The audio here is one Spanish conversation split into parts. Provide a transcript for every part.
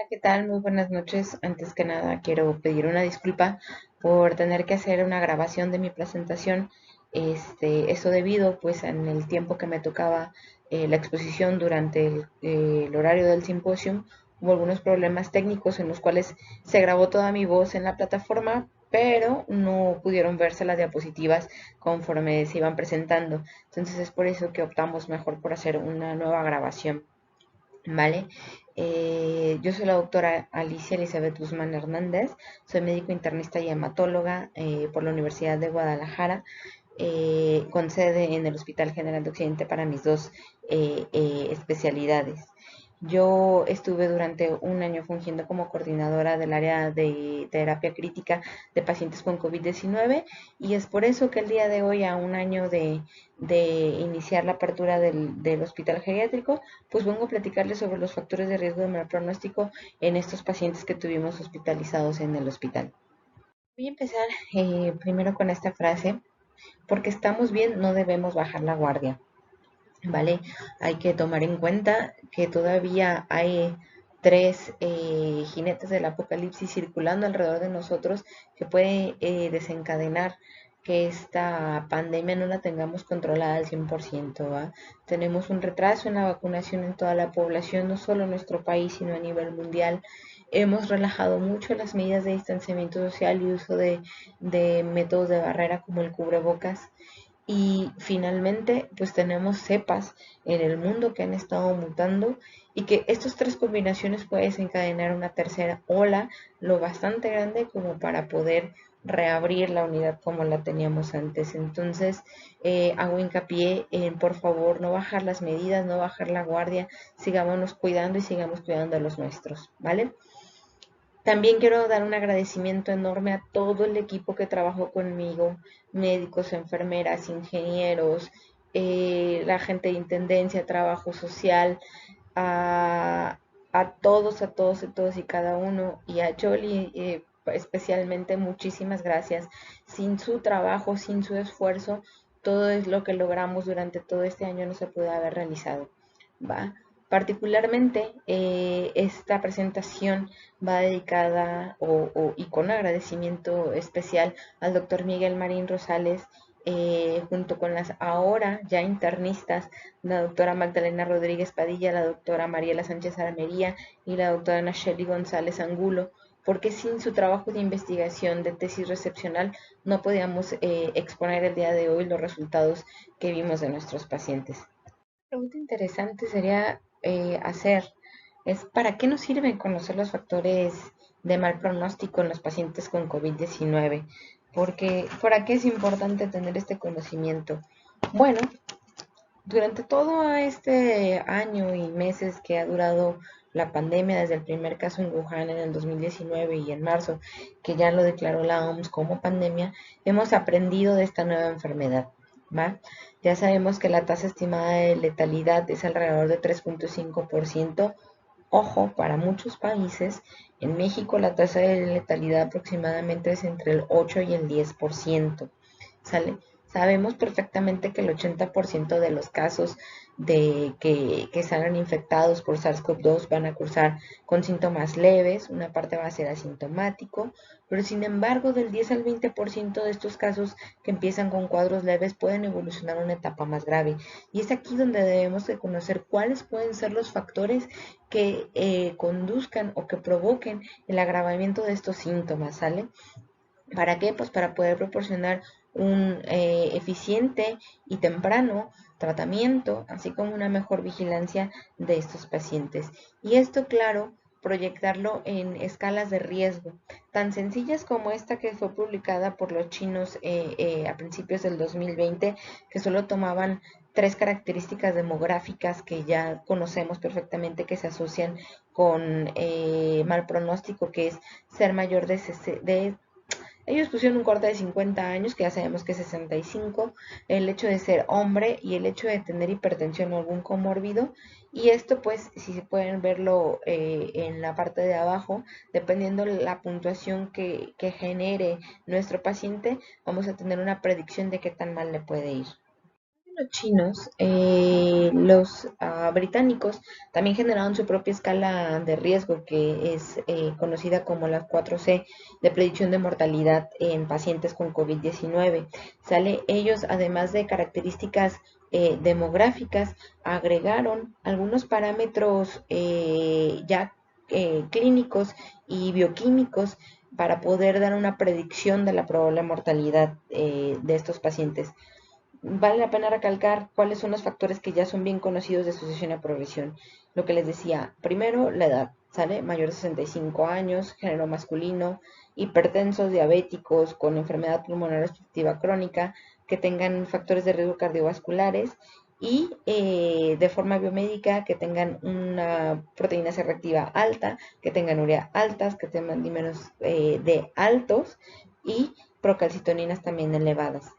Hola, ¿qué tal? Muy buenas noches. Antes que nada, quiero pedir una disculpa por tener que hacer una grabación de mi presentación. Eso debido, pues, en el tiempo que me tocaba la exposición durante el horario del simposio, hubo algunos problemas técnicos en los cuales se grabó toda mi voz en la plataforma, pero no pudieron verse las diapositivas conforme se iban presentando. Entonces es por eso que optamos mejor por hacer una nueva grabación. ¿Vale? Yo soy la doctora Alicia Elizabeth Guzmán Hernández, soy médico internista y hematóloga por la Universidad de Guadalajara, con sede en el Hospital General de Occidente para mis dos especialidades. Yo estuve durante un año fungiendo como coordinadora del área de terapia crítica de pacientes con COVID-19 y es por eso que el día de hoy, a un año de iniciar la apertura del hospital geriátrico, pues vengo a platicarles sobre los factores de riesgo de mal pronóstico en estos pacientes que tuvimos hospitalizados en el hospital. Voy a empezar primero con esta frase: porque estamos bien, no debemos bajar la guardia. ¿Vale? Hay que tomar en cuenta que todavía hay tres jinetes del apocalipsis circulando alrededor de nosotros que puede desencadenar que esta pandemia no la tengamos controlada al 100%, ¿va? Tenemos un retraso en la vacunación en toda la población, no solo en nuestro país, sino a nivel mundial. Hemos relajado mucho las medidas de distanciamiento social y uso de métodos de barrera como el cubrebocas, y finalmente, pues tenemos cepas en el mundo que han estado mutando y que estas tres combinaciones pueden desencadenar una tercera ola lo bastante grande como para poder reabrir la unidad como la teníamos antes. Entonces, hago hincapié en, por favor, no bajar las medidas, no bajar la guardia, sigámonos cuidando y sigamos cuidando a los nuestros, ¿vale? También quiero dar un agradecimiento enorme a todo el equipo que trabajó conmigo: médicos, enfermeras, ingenieros, la gente de intendencia, trabajo social, a, a todos y cada uno, y a Jolie especialmente muchísimas gracias. Sin su trabajo, sin su esfuerzo, todo es lo que logramos durante todo este año no se pudo haber realizado. ¿Va? Particularmente esta presentación va dedicada y con agradecimiento especial al doctor Miguel Marín Rosales, junto con las ahora ya internistas, la doctora Magdalena Rodríguez Padilla, la doctora Mariela Sánchez Armería y la doctora Nacheli González Angulo, porque sin su trabajo de investigación de tesis recepcional no podíamos exponer el día de hoy los resultados que vimos de nuestros pacientes. Pregunta interesante sería hacer es: ¿para qué nos sirve conocer los factores de mal pronóstico en los pacientes con COVID-19? Porque, ¿para qué es importante tener este conocimiento? Bueno, durante todo este año y meses que ha durado la pandemia, desde el primer caso en Wuhan en el 2019 y en marzo, que ya lo declaró la OMS como pandemia, hemos aprendido de esta nueva enfermedad, ¿va? Ya sabemos que la tasa estimada de letalidad es alrededor de 3.5%. Ojo, para muchos países, en México la tasa de letalidad aproximadamente es entre el 8 y el 10%. ¿Sale? Sabemos perfectamente que el 80% de los casos de que salgan infectados por SARS-CoV-2 van a cursar con síntomas leves, una parte va a ser asintomático, pero sin embargo del 10 al 20% de estos casos que empiezan con cuadros leves pueden evolucionar a una etapa más grave. Y es aquí donde debemos de conocer cuáles pueden ser los factores que conduzcan o que provoquen el agravamiento de estos síntomas, ¿sale? ¿Para qué? Pues para poder proporcionar un eficiente y temprano tratamiento, así como una mejor vigilancia de estos pacientes. Y esto, claro, proyectarlo en escalas de riesgo, tan sencillas como esta que fue publicada por los chinos a principios del 2020, que solo tomaban tres características demográficas que ya conocemos perfectamente que se asocian con mal pronóstico, que es ser mayor de ellos pusieron un corte de 50 años, que ya sabemos que es 65, el hecho de ser hombre y el hecho de tener hipertensión o algún comórbido. Y esto, pues, si se pueden verlo en la parte de abajo, dependiendo la puntuación que genere nuestro paciente, vamos a tener una predicción de qué tan mal le puede ir. Los chinos, los británicos también generaron su propia escala de riesgo que es conocida como la 4C de predicción de mortalidad en pacientes con COVID-19. Sale ellos, además de características demográficas, agregaron algunos parámetros ya clínicos y bioquímicos para poder dar una predicción de la probable mortalidad de estos pacientes. Vale la pena recalcar cuáles son los factores que ya son bien conocidos de sucesión a progresión. Lo que les decía, primero la edad, ¿sale? Mayor de 65 años, género masculino, hipertensos, diabéticos, con enfermedad pulmonar obstructiva crónica, que tengan factores de riesgo cardiovasculares y de forma biomédica que tengan una proteína C reactiva alta, que tengan urea altas, que tengan dímeros de altos y procalcitoninas también elevadas.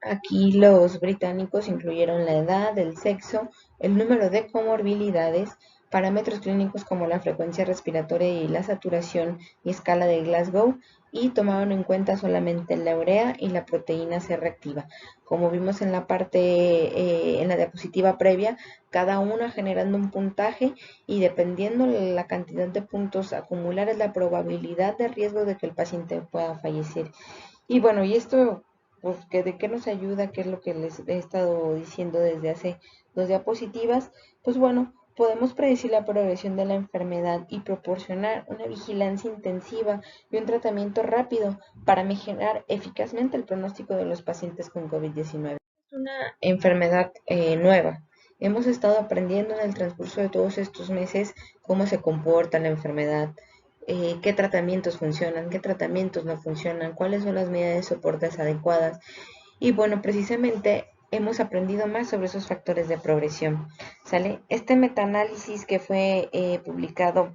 Aquí los británicos incluyeron la edad, el sexo, el número de comorbilidades, parámetros clínicos como la frecuencia respiratoria y la saturación y escala de Glasgow, y tomaron en cuenta solamente la urea y la proteína C reactiva. Como vimos en la parte, en la diapositiva previa, cada una generando un puntaje y dependiendo la cantidad de puntos a acumular es la probabilidad de riesgo de que el paciente pueda fallecer. Y bueno, y esto, pues, ¿de qué nos ayuda? ¿Qué es lo que les he estado diciendo desde hace dos diapositivas? Pues bueno, podemos predecir la progresión de la enfermedad y proporcionar una vigilancia intensiva y un tratamiento rápido para mejorar eficazmente el pronóstico de los pacientes con COVID-19. Es una enfermedad nueva. Hemos estado aprendiendo en el transcurso de todos estos meses cómo se comporta la enfermedad, qué tratamientos funcionan, qué tratamientos no funcionan, cuáles son las medidas de soportes adecuadas. Y bueno, precisamente hemos aprendido más sobre esos factores de progresión. ¿Sale? Este metaanálisis que fue publicado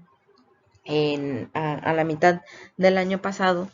a la mitad del año pasado,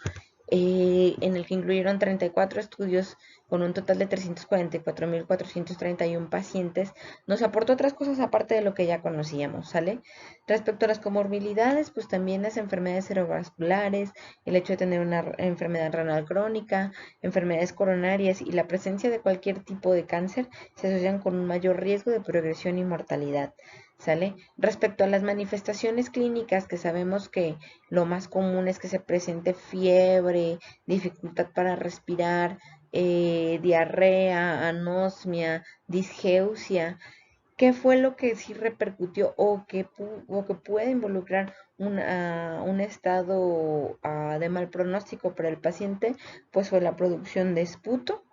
en el que incluyeron 34 estudios con un total de 344.431 pacientes, nos aportó otras cosas aparte de lo que ya conocíamos, ¿sale? Respecto a las comorbilidades, pues también las enfermedades cerebrovasculares, el hecho de tener una enfermedad renal crónica, enfermedades coronarias y la presencia de cualquier tipo de cáncer se asocian con un mayor riesgo de progresión y mortalidad. ¿Sale? Respecto a las manifestaciones clínicas, que sabemos que lo más común es que se presente fiebre, dificultad para respirar, diarrea, anosmia, disgeusia. ¿Qué fue lo que sí repercutió o que puede involucrar un estado de mal pronóstico para el paciente? Pues fue la producción de esputo,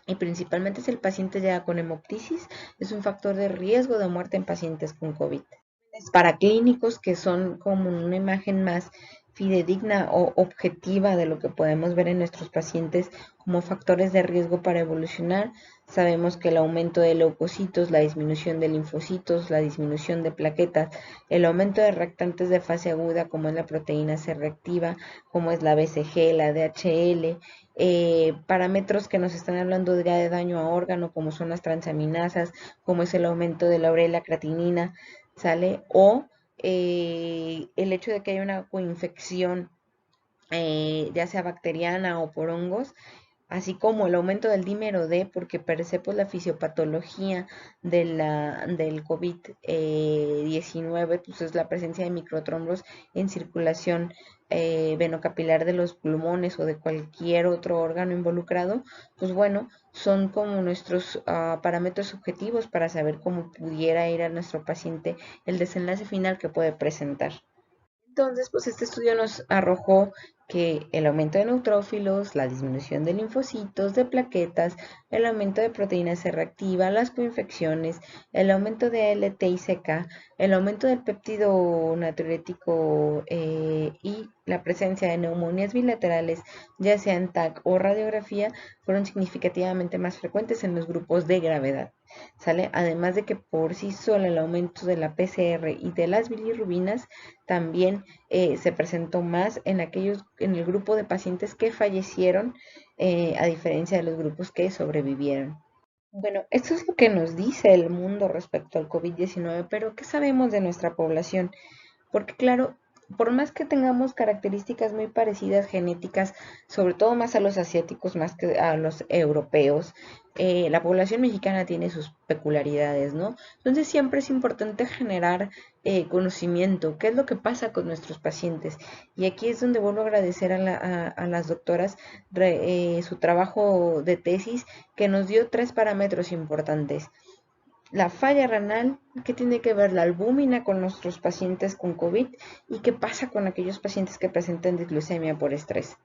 y principalmente si el paciente llega con hemoptisis, es un factor de riesgo de muerte en pacientes con COVID. Paraclínicos, que son como una imagen más fidedigna o objetiva de lo que podemos ver en nuestros pacientes como factores de riesgo para evolucionar. Sabemos que el aumento de leucocitos, la disminución de linfocitos, la disminución de plaquetas, el aumento de reactantes de fase aguda como es la proteína C reactiva, como es la BCG, la DHL, parámetros que nos están hablando ya de daño a órgano como son las transaminasas, como es el aumento de la urea y la creatinina, ¿sale? O el hecho de que haya una coinfección, ya sea bacteriana o por hongos, así como el aumento del dímero D, porque per se pues, la fisiopatología del COVID-19 pues, es la presencia de microtrombos en circulación venocapilar de los pulmones o de cualquier otro órgano involucrado, pues bueno, son como nuestros parámetros objetivos para saber cómo pudiera ir a nuestro paciente el desenlace final que puede presentar. Entonces, pues este estudio nos arrojó que el aumento de neutrófilos, la disminución de linfocitos, de plaquetas, el aumento de proteína C reactiva, las coinfecciones, el aumento de LT y CK, el aumento del péptido natriurético y la presencia de neumonías bilaterales, ya sea en TAC o radiografía, fueron significativamente más frecuentes en los grupos de gravedad. ¿Sale? Además de que por sí sola el aumento de la PCR y de las bilirrubinas también se presentó más en el grupo de pacientes que fallecieron, a diferencia de los grupos que sobrevivieron. Bueno, esto es lo que nos dice el mundo respecto al COVID-19, pero ¿qué sabemos de nuestra población? Porque claro, por más que tengamos características muy parecidas genéticas, sobre todo más a los asiáticos, más que a los europeos, la población mexicana tiene sus peculiaridades, ¿no? Entonces siempre es importante generar conocimiento, qué es lo que pasa con nuestros pacientes. Y aquí es donde vuelvo a agradecer a las doctoras su trabajo de tesis que nos dio tres parámetros importantes: la falla renal, qué tiene que ver la albúmina con nuestros pacientes con COVID y qué pasa con aquellos pacientes que presentan disglucemia por estrés.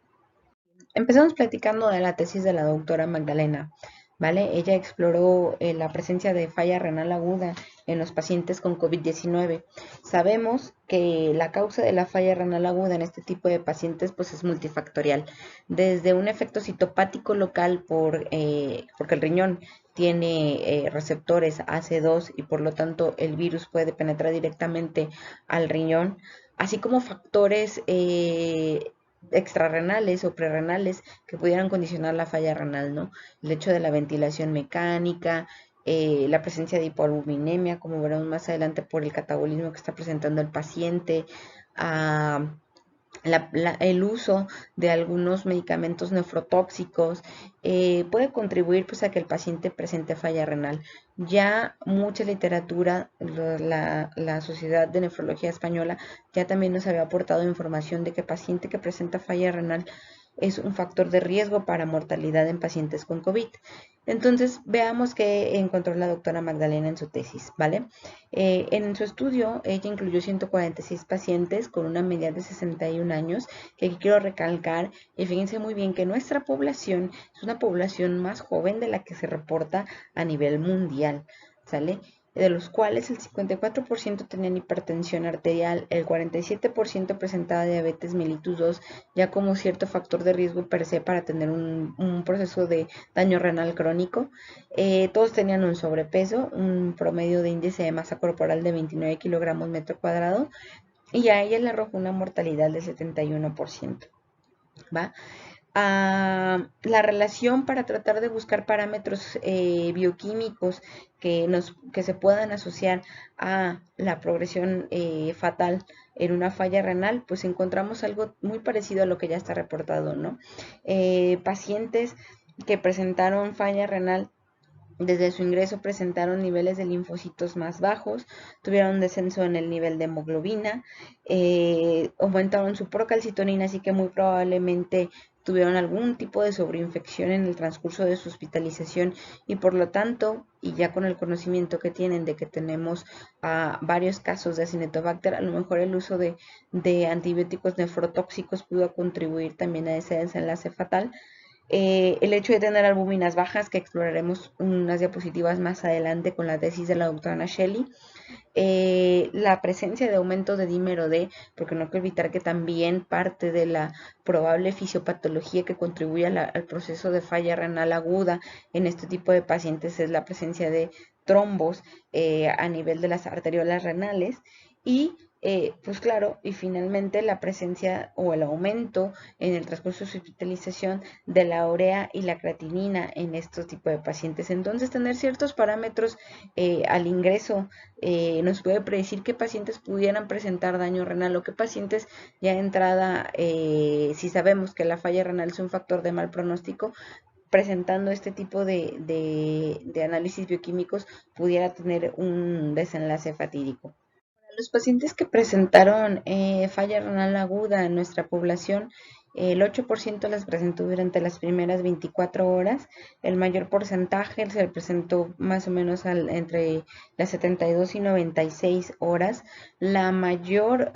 Empezamos platicando de la tesis de la doctora Magdalena, ¿vale? Ella exploró la presencia de falla renal aguda en los pacientes con COVID-19. Sabemos que la causa de la falla renal aguda en este tipo de pacientes pues es multifactorial, desde un efecto citopático local porque el riñón tiene receptores AC2 y por lo tanto el virus puede penetrar directamente al riñón, así como factores extrarrenales o prerrenales que pudieran condicionar la falla renal, ¿no? El hecho de la ventilación mecánica, la presencia de hipoalbuminemia, como veremos más adelante por el catabolismo que está presentando el paciente, uh, el uso de algunos medicamentos nefrotóxicos puede contribuir pues, a que el paciente presente falla renal. Ya mucha literatura, la Sociedad de Nefrología Española ya también nos había aportado información de que paciente que presenta falla renal es un factor de riesgo para mortalidad en pacientes con COVID. Entonces, veamos qué encontró la doctora Magdalena en su tesis, ¿vale? En su estudio, ella incluyó 146 pacientes con una media de 61 años, que aquí quiero recalcar, y fíjense muy bien que nuestra población es una población más joven de la que se reporta a nivel mundial, ¿sale? De los cuales el 54% tenían hipertensión arterial, el 47% presentaba diabetes mellitus 2, ya como cierto factor de riesgo per se para tener un proceso de daño renal crónico. Todos tenían un sobrepeso, un promedio de índice de masa corporal de 29 kilogramos metro cuadrado, y a ella le arrojó una mortalidad del 71%. ¿Va? La relación para tratar de buscar parámetros bioquímicos que se puedan asociar a la progresión fatal en una falla renal, pues encontramos algo muy parecido a lo que ya está reportado, ¿no? Pacientes que presentaron falla renal desde su ingreso presentaron niveles de linfocitos más bajos, tuvieron un descenso en el nivel de hemoglobina, aumentaron su procalcitonina, así que muy probablemente tuvieron algún tipo de sobreinfección en el transcurso de su hospitalización y por lo tanto, y ya con el conocimiento que tienen de que tenemos varios casos de Acinetobacter, a lo mejor el uso de antibióticos nefrotóxicos pudo contribuir también a ese desenlace fatal. El hecho de tener albúminas bajas, que exploraremos unas diapositivas más adelante con la tesis de la doctora Shelley, la presencia de aumento de dímero D, porque no hay que evitar que también parte de la probable fisiopatología que contribuye al proceso de falla renal aguda en este tipo de pacientes es la presencia de trombos a nivel de las arteriolas renales y pues claro, y finalmente la presencia o el aumento en el transcurso de su hospitalización de la urea y la creatinina en estos tipos de pacientes. Entonces, tener ciertos parámetros al ingreso nos puede predecir qué pacientes pudieran presentar daño renal o qué pacientes ya de entrada, si sabemos que la falla renal es un factor de mal pronóstico, presentando este tipo de análisis bioquímicos pudiera tener un desenlace fatídico. Los pacientes que presentaron falla renal aguda en nuestra población, el 8% las presentó durante las primeras 24 horas, el mayor porcentaje se presentó más o menos entre las 72 y 96 horas, la mayor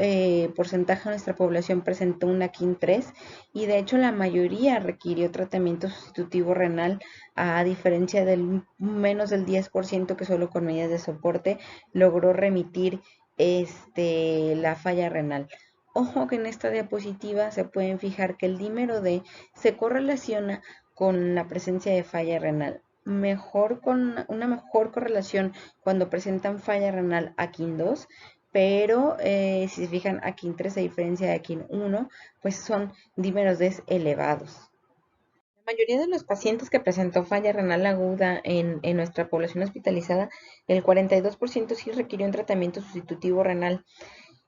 porcentaje de nuestra población presentó una KIN3 y de hecho la mayoría requirió tratamiento sustitutivo renal, a diferencia del menos del 10% que solo con medidas de soporte logró remitir la falla renal. Ojo que en esta diapositiva se pueden fijar que el dímero D se correlaciona con la presencia de falla renal. Con una mejor correlación cuando presentan falla renal a KIN2, pero si se fijan a KIN3 a diferencia de KIN1, pues son dímeros D elevados. La mayoría de los pacientes que presentó falla renal aguda en nuestra población hospitalizada, el 42% sí requirió un tratamiento sustitutivo renal.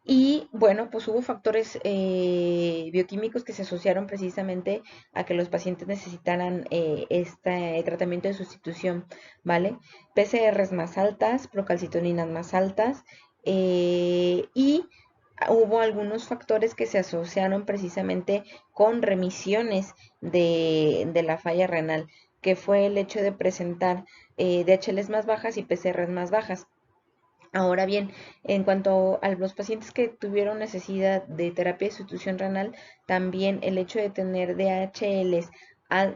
Y bueno, pues hubo factores bioquímicos que se asociaron precisamente a que los pacientes necesitaran este tratamiento de sustitución, ¿vale? PCRs más altas, procalcitoninas más altas, y hubo algunos factores que se asociaron precisamente con remisiones de la falla renal, que fue el hecho de presentar DHLs más bajas y PCRs más bajas. Ahora bien, en cuanto a los pacientes que tuvieron necesidad de terapia de sustitución renal, también el hecho de tener DHLs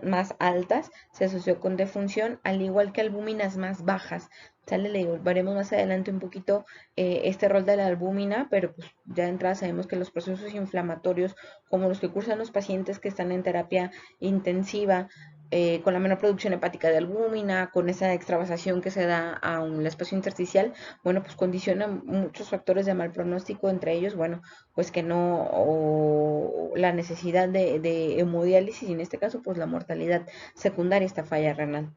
más altas se asoció con defunción, al igual que albúminas más bajas. ¿Sale? Le digo, veremos más adelante un poquito este rol de la albúmina, pero pues ya de entrada sabemos que los procesos inflamatorios, como los que cursan los pacientes que están en terapia intensiva, con la menor producción hepática de albúmina, con esa extravasación que se da a un espacio intersticial, bueno, pues condiciona muchos factores de mal pronóstico, entre ellos, bueno, pues que no, o la necesidad de hemodiálisis y en este caso, pues la mortalidad secundaria a esta falla renal.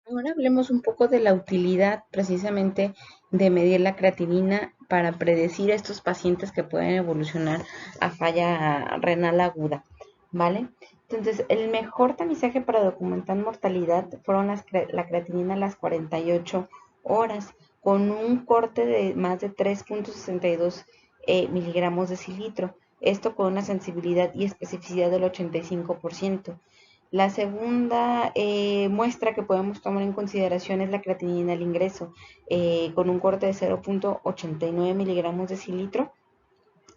Ahora hablemos un poco de la utilidad precisamente de medir la creatinina para predecir a estos pacientes que pueden evolucionar a falla renal aguda, ¿vale? Entonces, el mejor tamizaje para documentar mortalidad fueron la creatinina a las 48 horas, con un corte de más de 3.62 miligramos de cilitro. Esto con una sensibilidad y especificidad del 85%. La segunda muestra que podemos tomar en consideración es la creatinina al ingreso, con un corte de 0.89 miligramos de cilitro,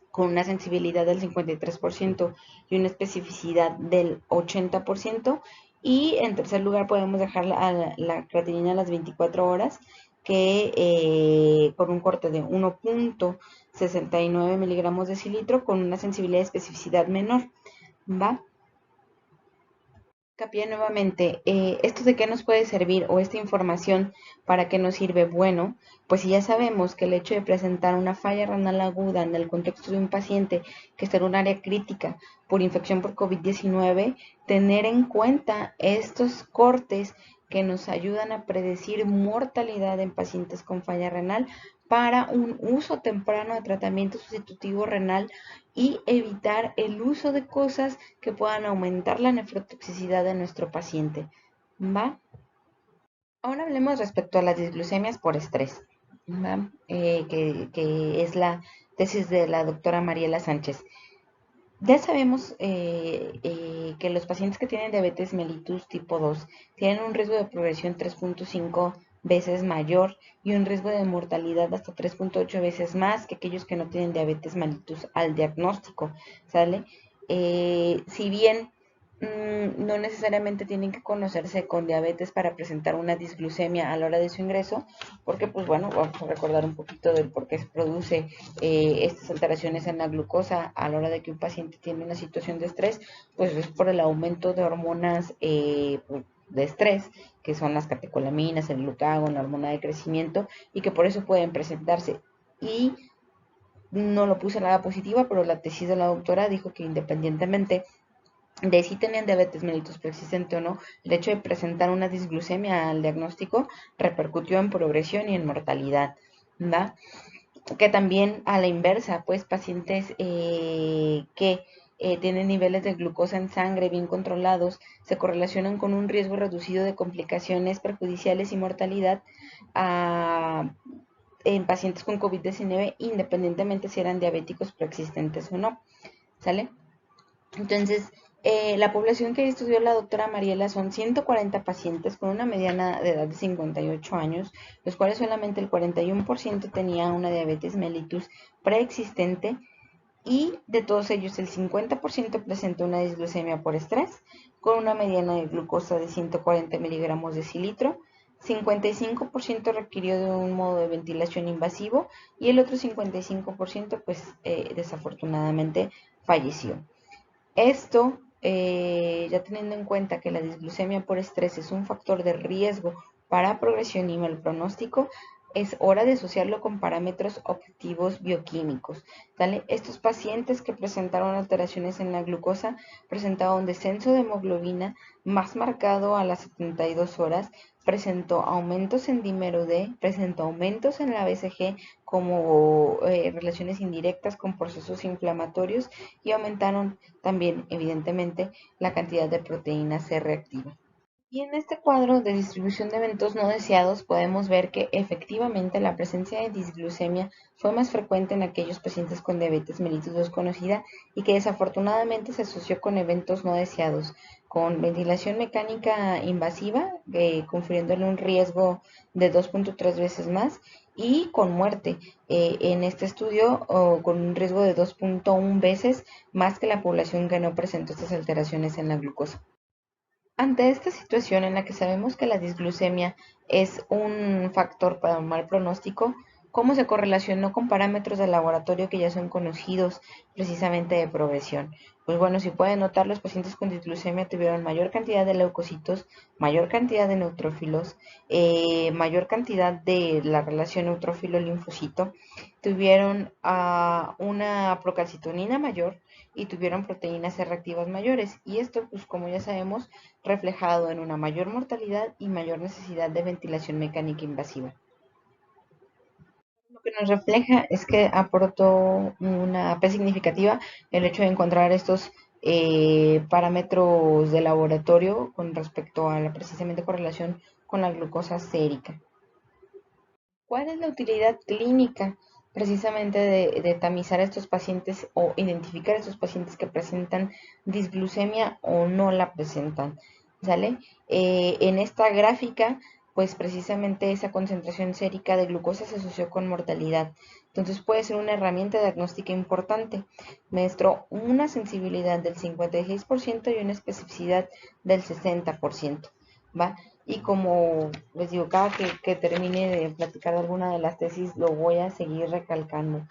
con una sensibilidad del 53% y una especificidad del 80%. Y en tercer lugar podemos dejar la creatinina a las 24 horas, que con un corte de 1.69 miligramos de cilitro, con una sensibilidad y especificidad menor. ¿Va? Hincapié nuevamente, ¿esto de qué nos puede servir o esta información para qué nos sirve? Bueno, pues si ya sabemos que el hecho de presentar una falla renal aguda en el contexto de un paciente que está en un área crítica por infección por COVID-19, tener en cuenta estos cortes que nos ayudan a predecir mortalidad en pacientes con falla renal para un uso temprano de tratamiento sustitutivo renal y evitar el uso de cosas que puedan aumentar la nefrotoxicidad de nuestro paciente. ¿Va? Ahora hablemos respecto a las disglucemias por estrés, ¿va? Que es la tesis de la doctora Mariela Sánchez. Ya sabemos que los pacientes que tienen diabetes mellitus tipo 2 tienen un riesgo de progresión 3.5 veces mayor y un riesgo de mortalidad hasta 3.8 veces más que aquellos que no tienen diabetes mellitus al diagnóstico, ¿sale? Si bien no necesariamente tienen que conocerse con diabetes para presentar una disglucemia a la hora de su ingreso, porque pues bueno, vamos a recordar un poquito del por qué se produce estas alteraciones en la glucosa a la hora de que un paciente tiene una situación de estrés, pues es por el aumento de hormonas de estrés, que son las catecolaminas, el glucagón, la hormona de crecimiento, y que por eso pueden presentarse. Y no lo puse nada positiva, pero la tesis de la doctora dijo que independientemente de si tenían diabetes mellitus preexistente o no, el hecho de presentar una disglucemia al diagnóstico repercutió en progresión y en mortalidad, ¿va? Que también a la inversa, pues pacientes que tienen niveles de glucosa en sangre bien controlados se correlacionan con un riesgo reducido de complicaciones perjudiciales y mortalidad en pacientes con COVID-19, independientemente si eran diabéticos preexistentes o no, ¿sale? Entonces, la población que estudió la doctora Mariela son 140 pacientes con una mediana de edad de 58 años, los cuales solamente el 41% tenía una diabetes mellitus preexistente y de todos ellos el 50% presentó una disglucemia por estrés con una mediana de glucosa de 140 miligramos de cilitro, 55% requirió de un modo de ventilación invasivo y el otro 55% pues desafortunadamente falleció. Esto, ya teniendo en cuenta que la disglucemia por estrés es un factor de riesgo para progresión y mal pronóstico, es hora de asociarlo con parámetros objetivos bioquímicos. ¿Sale? Estos pacientes que presentaron alteraciones en la glucosa presentaron descenso de hemoglobina más marcado a las 72 horas, presentó aumentos en dímero D, presentó aumentos en la BCG como relaciones indirectas con procesos inflamatorios y aumentaron también, evidentemente, la cantidad de proteína C reactiva. Y en este cuadro de distribución de eventos no deseados podemos ver que efectivamente la presencia de disglucemia fue más frecuente en aquellos pacientes con diabetes mellitus desconocida y que desafortunadamente se asoció con eventos no deseados, con ventilación mecánica invasiva, confiriéndole un riesgo de 2.3 veces más y con muerte. En este estudio, con un riesgo de 2.1 veces más que la población que no presentó estas alteraciones en la glucosa. Ante esta situación en la que sabemos que la disglucemia es un factor para un mal pronóstico, ¿cómo se correlacionó con parámetros de laboratorio que ya son conocidos precisamente de progresión? Pues bueno, si pueden notar, los pacientes con disglucemia tuvieron mayor cantidad de leucocitos, mayor cantidad de neutrófilos, mayor cantidad de la relación neutrófilo-linfocito, tuvieron una procalcitonina mayor y tuvieron proteínas C reactivas mayores. Y esto, pues como ya sabemos, reflejado en una mayor mortalidad y mayor necesidad de ventilación mecánica invasiva. Lo que nos refleja es que aportó una P significativa el hecho de encontrar estos parámetros de laboratorio con respecto a la precisamente correlación con la glucosa sérica. ¿Cuál es la utilidad clínica precisamente de tamizar a estos pacientes o identificar a estos pacientes que presentan disglucemia o no la presentan? ¿Sale? En esta gráfica, pues precisamente esa concentración sérica de glucosa se asoció con mortalidad. Entonces puede ser una herramienta diagnóstica importante. Mostró una sensibilidad del 56% y una especificidad del 60%. ¿Va? Y como les digo, cada que termine de platicar alguna de las tesis, lo voy a seguir recalcando.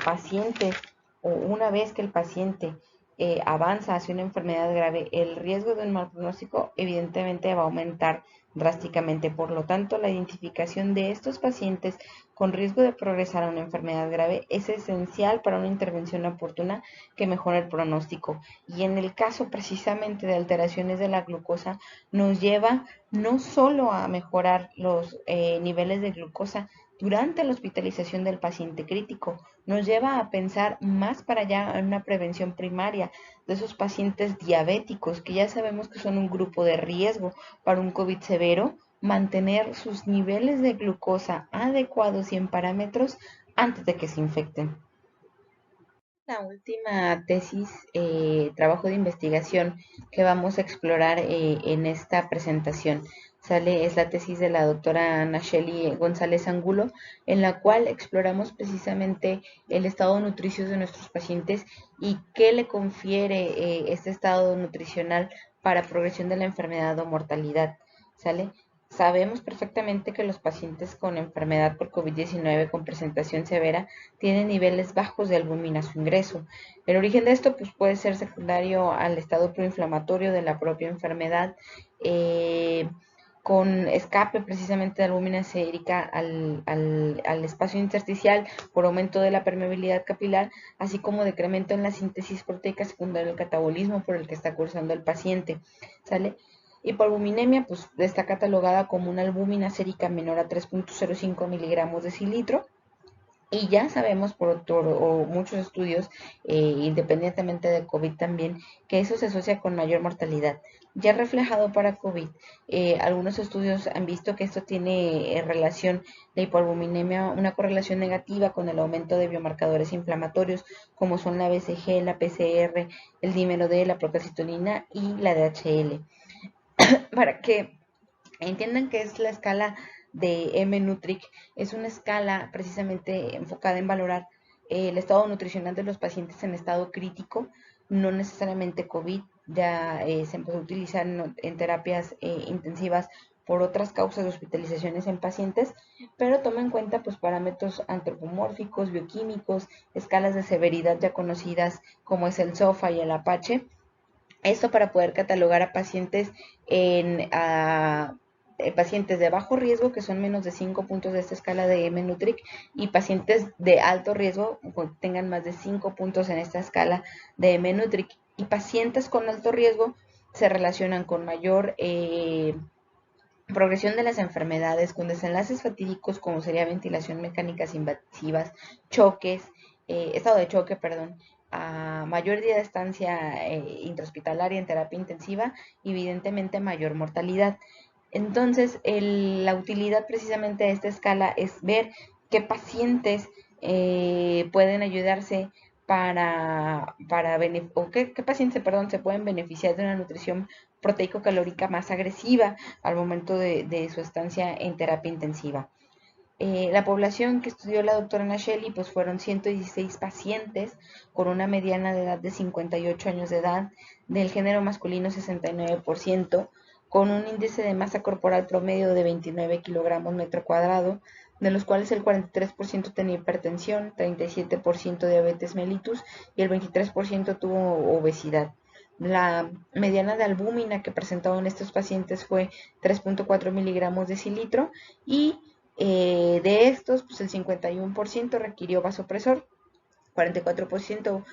Pacientes, o una vez que el paciente avanza hacia una enfermedad grave, el riesgo de un mal pronóstico evidentemente va a aumentar drásticamente. Por lo tanto, la identificación de estos pacientes con riesgo de progresar a una enfermedad grave es esencial para una intervención oportuna que mejore el pronóstico. Y en el caso precisamente de alteraciones de la glucosa, nos lleva no solo a mejorar los niveles de glucosa durante la hospitalización del paciente crítico, nos lleva a pensar más para allá en una prevención primaria de esos pacientes diabéticos que ya sabemos que son un grupo de riesgo para un COVID severo, mantener sus niveles de glucosa adecuados y en parámetros antes de que se infecten. La última tesis, trabajo de investigación que vamos a explorar en esta presentación es la tesis de la doctora Nacheli González Angulo, en la cual exploramos precisamente el estado nutricio de nuestros pacientes y qué le confiere este estado nutricional para progresión de la enfermedad o mortalidad. ¿Sale? Sabemos perfectamente que los pacientes con enfermedad por COVID-19 con presentación severa tienen niveles bajos de albúmina a su ingreso. El origen de esto pues, puede ser secundario al estado proinflamatorio de la propia enfermedad, con escape precisamente de albúmina sérica al espacio intersticial por aumento de la permeabilidad capilar, así como decremento en la síntesis proteica secundaria al catabolismo por el que está cursando el paciente. ¿Sale? Hipoalbuminemia pues, está catalogada como una albúmina sérica menor a 3.05 miligramos de cilitro. Y ya sabemos por muchos estudios, independientemente de COVID también, que eso se asocia con mayor mortalidad. Ya reflejado para COVID, algunos estudios han visto que esto tiene relación, la hipoalbuminemia, una correlación negativa con el aumento de biomarcadores inflamatorios, como son la BCG, la PCR, el dímero D, la procalcitonina y la DHL. Para que entiendan que es la escala de M-Nutric, es una escala precisamente enfocada en valorar el estado nutricional de los pacientes en estado crítico, no necesariamente COVID, ya se empezó a utilizar en terapias intensivas por otras causas de hospitalizaciones en pacientes, pero toma en cuenta pues parámetros antropomórficos, bioquímicos, escalas de severidad ya conocidas como es el SOFA y el Apache. Esto para poder catalogar a pacientes en pacientes de bajo riesgo, que son menos de 5 puntos de esta escala de M-Nutric, y pacientes de alto riesgo, pues, tengan más de 5 puntos en esta escala de M-Nutric. Y pacientes con alto riesgo se relacionan con mayor progresión de las enfermedades, con desenlaces fatídicos como sería ventilación mecánicas invasivas, choques, estado de choque, perdón, a mayor día de estancia intrahospitalaria en terapia intensiva y evidentemente mayor mortalidad. Entonces, la utilidad precisamente de esta escala es ver qué pacientes pueden ayudarse o qué pacientes, perdón, se pueden beneficiar de una nutrición proteico-calórica más agresiva al momento de su estancia en terapia intensiva. La población que estudió la doctora Nacheli pues fueron 116 pacientes con una mediana de edad de 58 años de edad, del género masculino 69%, con un índice de masa corporal promedio de 29 kilogramos metro cuadrado, de los cuales el 43% tenía hipertensión, 37% diabetes mellitus y el 23% tuvo obesidad. La mediana de albúmina que presentaron estos pacientes fue 3.4 miligramos de cilitro y de estos, pues el 51% requirió vasopresor, 44%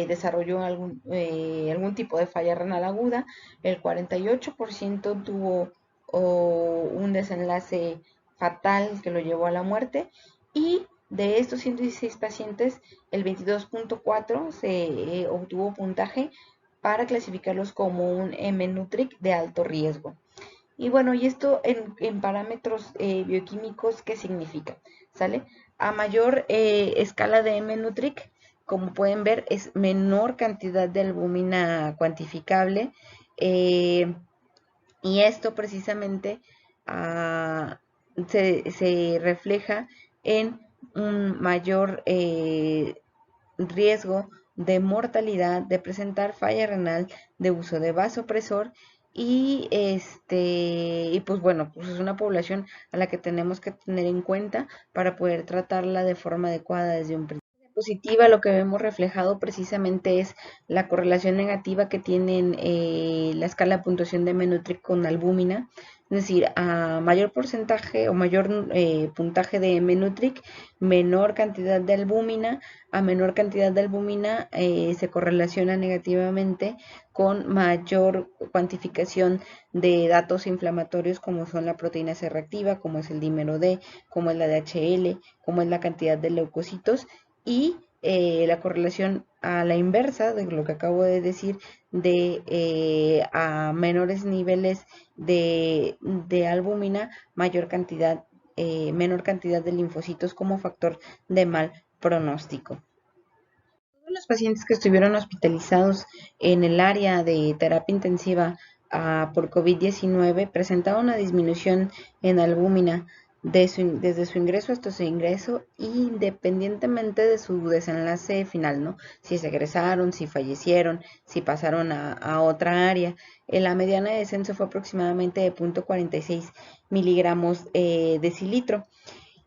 desarrolló algún tipo de falla renal aguda, el 48% tuvo un desenlace fatal que lo llevó a la muerte y de estos 116 pacientes, el 22.4 se obtuvo puntaje para clasificarlos como un M-Nutric de alto riesgo. Y bueno, y esto en parámetros bioquímicos, ¿qué significa? ¿Sale? A mayor escala de M-Nutric, como pueden ver, es menor cantidad de albúmina cuantificable. Y esto precisamente ah, se refleja en un mayor riesgo de mortalidad, de presentar falla renal, de uso de vasopresor y pues bueno, pues es una población a la que tenemos que tener en cuenta para poder tratarla de forma adecuada desde un principio. Positiva, lo que vemos reflejado precisamente es la correlación negativa que tienen la escala de puntuación de Menutric con albúmina, es decir, a mayor porcentaje o mayor puntaje de Menutric, menor cantidad de albúmina, a menor cantidad de albúmina se correlaciona negativamente con mayor cuantificación de datos inflamatorios como son la proteína C reactiva, como es el dímero D, como es la DHL, como es la cantidad de leucocitos y la correlación a la inversa de lo que acabo de decir de a menores niveles de albúmina, menor cantidad de linfocitos como factor de mal pronóstico. Todos los pacientes que estuvieron hospitalizados en el área de terapia intensiva por COVID-19 presentaron una disminución en albúmina desde su ingreso hasta su ingreso, independientemente de su desenlace final, ¿no? Si se egresaron, si fallecieron, si pasaron a otra área. La mediana de descenso fue aproximadamente de 0.46 miligramos de cilitro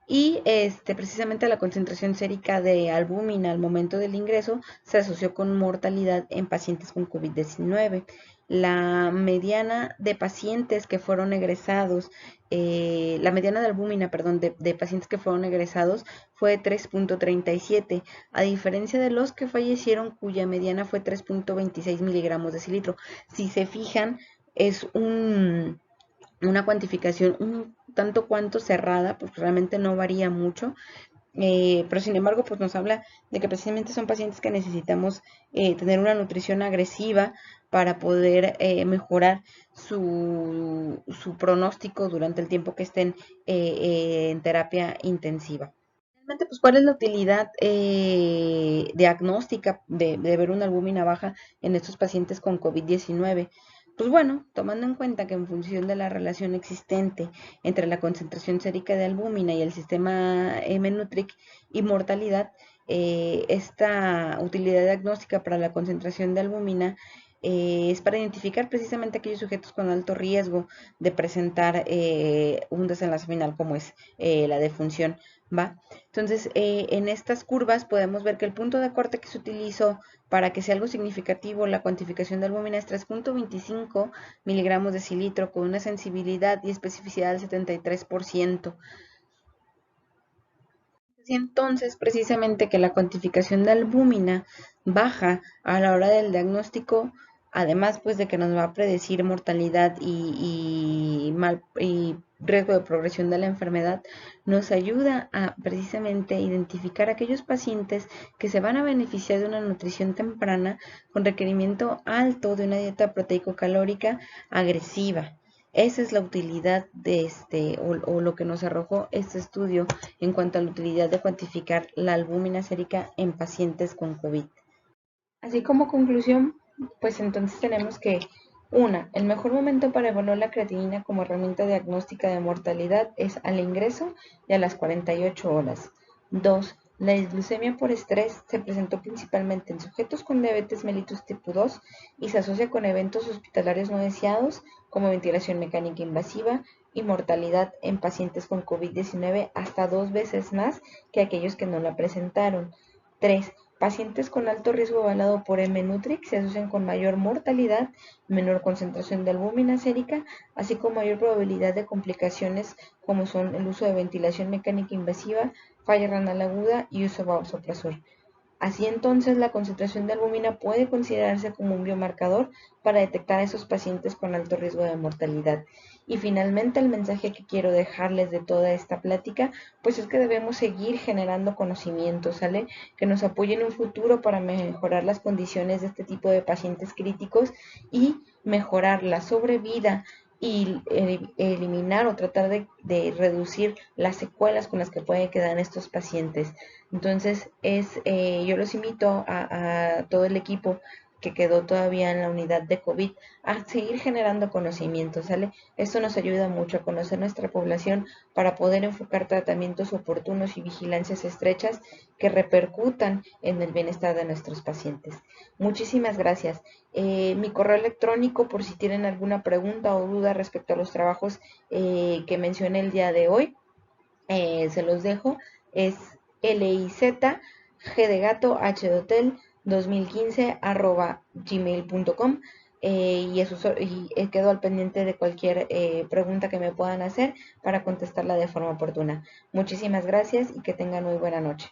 y precisamente la concentración sérica de albúmina al momento del ingreso se asoció con mortalidad en pacientes con COVID-19. La mediana de pacientes que fueron egresados, la mediana de albúmina, perdón, de pacientes que fueron egresados fue 3.37, a diferencia de los que fallecieron cuya mediana fue 3.26 miligramos de cilitro. Si se fijan, es una cuantificación un tanto cuanto cerrada, pues realmente no varía mucho, pero sin embargo pues nos habla de que precisamente son pacientes que necesitamos tener una nutrición agresiva para poder mejorar su pronóstico durante el tiempo que estén en terapia intensiva. Realmente, pues, ¿cuál es la utilidad diagnóstica de ver una albúmina baja en estos pacientes con COVID-19? Pues bueno, tomando en cuenta que en función de la relación existente entre la concentración sérica de albúmina y el sistema M-Nutric y mortalidad, esta utilidad diagnóstica para la concentración de albúmina es para identificar precisamente aquellos sujetos con alto riesgo de presentar un desenlace final como es la defunción, ¿va? Entonces, en estas curvas podemos ver que el punto de corte que se utilizó para que sea algo significativo, la cuantificación de albúmina es 3.25 miligramos de cilitro con una sensibilidad y especificidad del 73%. Y entonces, precisamente que la cuantificación de albúmina baja a la hora del diagnóstico, además pues de que nos va a predecir mortalidad y riesgo de progresión de la enfermedad, nos ayuda a precisamente identificar aquellos pacientes que se van a beneficiar de una nutrición temprana con requerimiento alto de una dieta proteico-calórica agresiva. Esa es la utilidad de o lo que nos arrojó este estudio en cuanto a la utilidad de cuantificar la albúmina sérica en pacientes con COVID. Así como conclusión, pues entonces tenemos que, una, el mejor momento para evaluar la creatinina como herramienta diagnóstica de mortalidad es al ingreso y a las 48 horas. Dos, la disglucemia por estrés se presentó principalmente en sujetos con diabetes mellitus tipo 2 y se asocia con eventos hospitalarios no deseados como ventilación mecánica invasiva y mortalidad en pacientes con COVID-19 hasta 2 veces más que aquellos que no la presentaron. 3. Pacientes con alto riesgo avalado por M-Nutrix se asocian con mayor mortalidad, menor concentración de albúmina sérica, así como mayor probabilidad de complicaciones como son el uso de ventilación mecánica invasiva, falla renal aguda y uso de vasopresor. Así entonces, la concentración de albúmina puede considerarse como un biomarcador para detectar a esos pacientes con alto riesgo de mortalidad. Y finalmente, el mensaje que quiero dejarles de toda esta plática, pues es que debemos seguir generando conocimiento, ¿sale? Que nos apoye en un futuro para mejorar las condiciones de este tipo de pacientes críticos y mejorar la sobrevida y eliminar o tratar de reducir las secuelas con las que pueden quedar estos pacientes. Entonces, yo los invito a todo el equipo que quedó todavía en la unidad de COVID a seguir generando conocimiento, ¿sale? Esto nos ayuda mucho a conocer nuestra población para poder enfocar tratamientos oportunos y vigilancias estrechas que repercutan en el bienestar de nuestros pacientes. Muchísimas gracias. Mi correo electrónico, por si tienen alguna pregunta o duda respecto a los trabajos que mencioné el día de hoy, se los dejo, es liz, g de gato, h de hotel, 2015 gmail.com y quedo al pendiente de cualquier pregunta que me puedan hacer para contestarla de forma oportuna. Muchísimas gracias y que tengan muy buena noche.